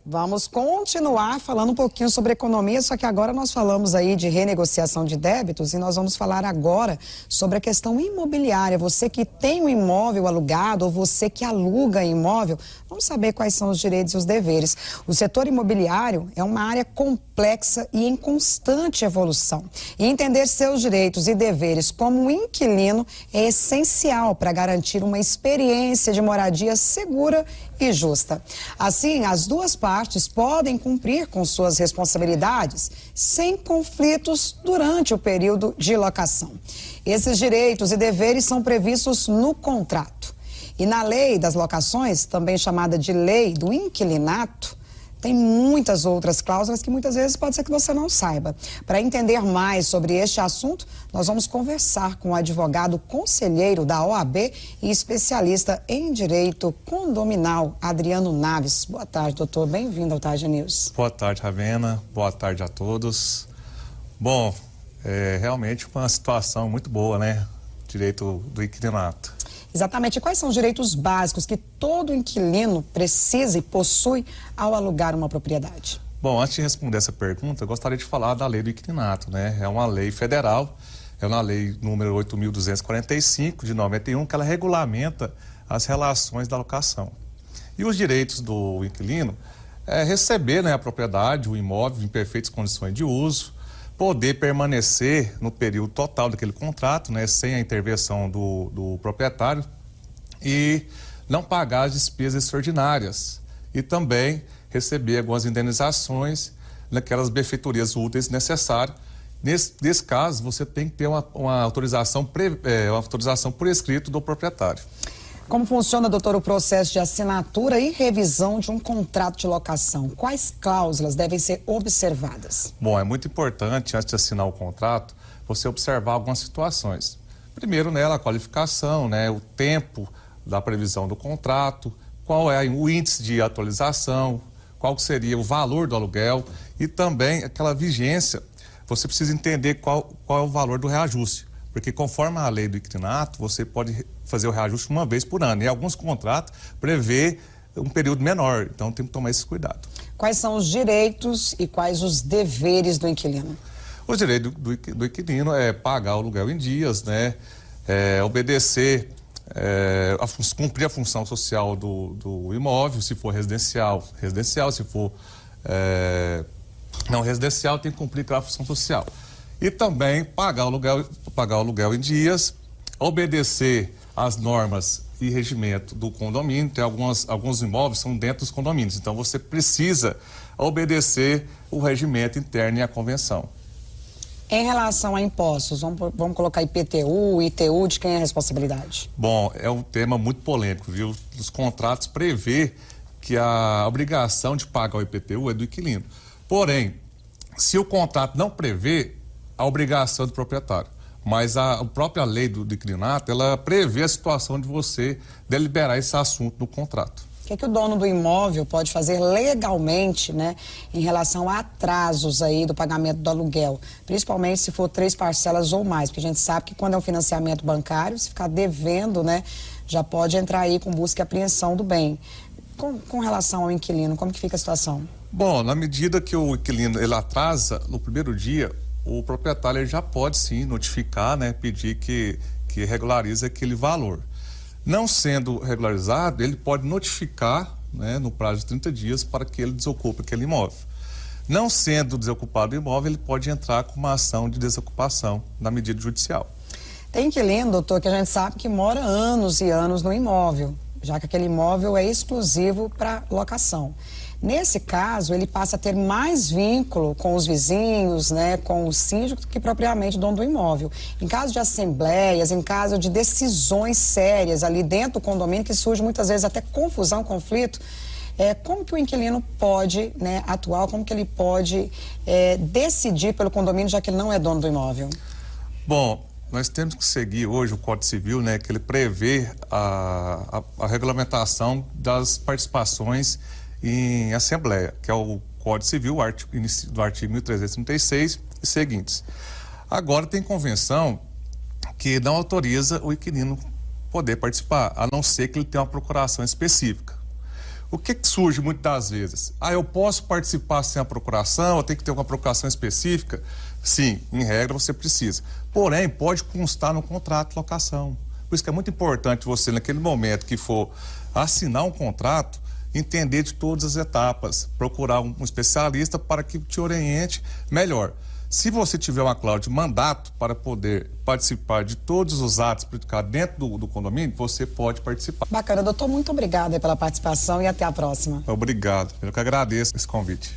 Vamos continuar falando um pouquinho sobre economia, só que agora nós falamos aí de renegociação de débitos e nós vamos falar agora sobre a questão imobiliária. Você que tem um imóvel alugado ou você que aluga imóvel, vamos saber quais são os direitos e os deveres. O setor imobiliário é uma área complexa e em constante evolução. E entender seus direitos e deveres como um inquilino é essencial para garantir uma experiência de moradia segura e justa. Assim, as duas partes podem cumprir com suas responsabilidades sem conflitos durante o período de locação. Esses direitos e deveres são previstos no contrato. E na lei das locações, também chamada de lei do inquilinato, tem muitas outras cláusulas que muitas vezes pode ser que você não saiba. Para entender mais sobre este assunto, nós vamos conversar com o advogado conselheiro da OAB e especialista em direito condominal, Adriano Naves. Boa tarde, doutor. Bem-vindo ao Tarde News. Boa tarde, Ravena. Boa tarde a todos. Bom, é realmente uma situação muito boa, né? Direito do inquilinato. Exatamente. E quais são os direitos básicos que todo inquilino precisa e possui ao alugar uma propriedade? Bom, antes de responder essa pergunta, eu gostaria de falar da lei do inquilinato, né? É uma lei federal, é uma lei número 8.245 de 91, que ela regulamenta as relações da locação. E os direitos do inquilino é receber, né, a propriedade, o imóvel em perfeitas condições de uso, poder permanecer no período total daquele contrato, né, sem a intervenção do proprietário e não pagar as despesas extraordinárias e também receber algumas indenizações naquelas benfeitorias úteis necessárias. Nesse caso, você tem que ter uma autorização por escrito do proprietário. Como funciona, doutor, o processo de assinatura e revisão de um contrato de locação? Quais cláusulas devem ser observadas? Bom, é muito importante, antes de assinar o contrato, você observar algumas situações. Primeiro, né, a qualificação, né, o tempo da previsão do contrato, qual é o índice de atualização, qual seria o valor do aluguel e também aquela vigência. Você precisa entender qual é o valor do reajuste, porque conforme a lei do inquilinato, você pode fazer o reajuste uma vez por ano. E alguns contratos prevê um período menor, então tem que tomar esse cuidado. Quais são os direitos e quais os deveres do inquilino? Os direitos do inquilino é pagar o aluguel em dias, né? Obedecer, cumprir a função social do imóvel, se for residencial, se for não residencial, tem que cumprir com a função social. E também pagar o aluguel em dias, obedecer às normas e regimento do condomínio. Tem alguns imóveis são dentro dos condomínios, então você precisa obedecer o regimento interno e a convenção. Em relação a impostos, vamos colocar IPTU, ITU, de quem é a responsabilidade? Bom, é um tema muito polêmico, viu? Os contratos prevê que a obrigação de pagar o IPTU é do inquilino. Porém, se o contrato não prevê, a obrigação do proprietário. Mas a própria lei do inquilinato, ela prevê a situação de você deliberar esse assunto no contrato. O que o dono do imóvel pode fazer legalmente, né, em relação a atrasos aí do pagamento do aluguel? Principalmente se for 3 parcelas ou mais, porque a gente sabe que quando é um financiamento bancário, se ficar devendo, né, já pode entrar aí com busca e apreensão do bem. Com relação ao inquilino, como que fica a situação? Bom, na medida que o inquilino ele atrasa no primeiro dia, o proprietário ele já pode sim notificar, né, pedir que regularize aquele valor. Não sendo regularizado, ele pode notificar, né, no prazo de 30 dias para que ele desocupe aquele imóvel. Não sendo desocupado o imóvel, ele pode entrar com uma ação de desocupação na medida judicial. Tem inquilino, doutor, que a gente sabe que mora anos e anos no imóvel, já que aquele imóvel é exclusivo para locação. Nesse caso, ele passa a ter mais vínculo com os vizinhos, né, com o síndico, que propriamente o dono do imóvel. Em caso de assembleias, em caso de decisões sérias ali dentro do condomínio, que surge muitas vezes até confusão, conflito, como que o inquilino pode, né, atuar, como que ele pode decidir pelo condomínio, já que ele não é dono do imóvel? Bom, nós temos que seguir hoje o Código Civil, né, que ele prevê a regulamentação das participações em assembleia, que é o Código Civil, do artigo 1336 e seguintes. Agora tem convenção que não autoriza o inquilino poder participar, a não ser que ele tenha uma procuração específica. O que surge muitas das vezes? Eu posso participar sem a procuração, eu tenho que ter uma procuração específica? Sim, em regra você precisa. Porém, pode constar no contrato de locação. Por isso que é muito importante você, naquele momento que for assinar um contrato, entender de todas as etapas, procurar um especialista para que te oriente melhor. Se você tiver uma cláusula de mandato para poder participar de todos os atos praticados dentro do condomínio, você pode participar. Bacana, doutor, muito obrigada pela participação e até a próxima. Obrigado, eu que agradeço esse convite.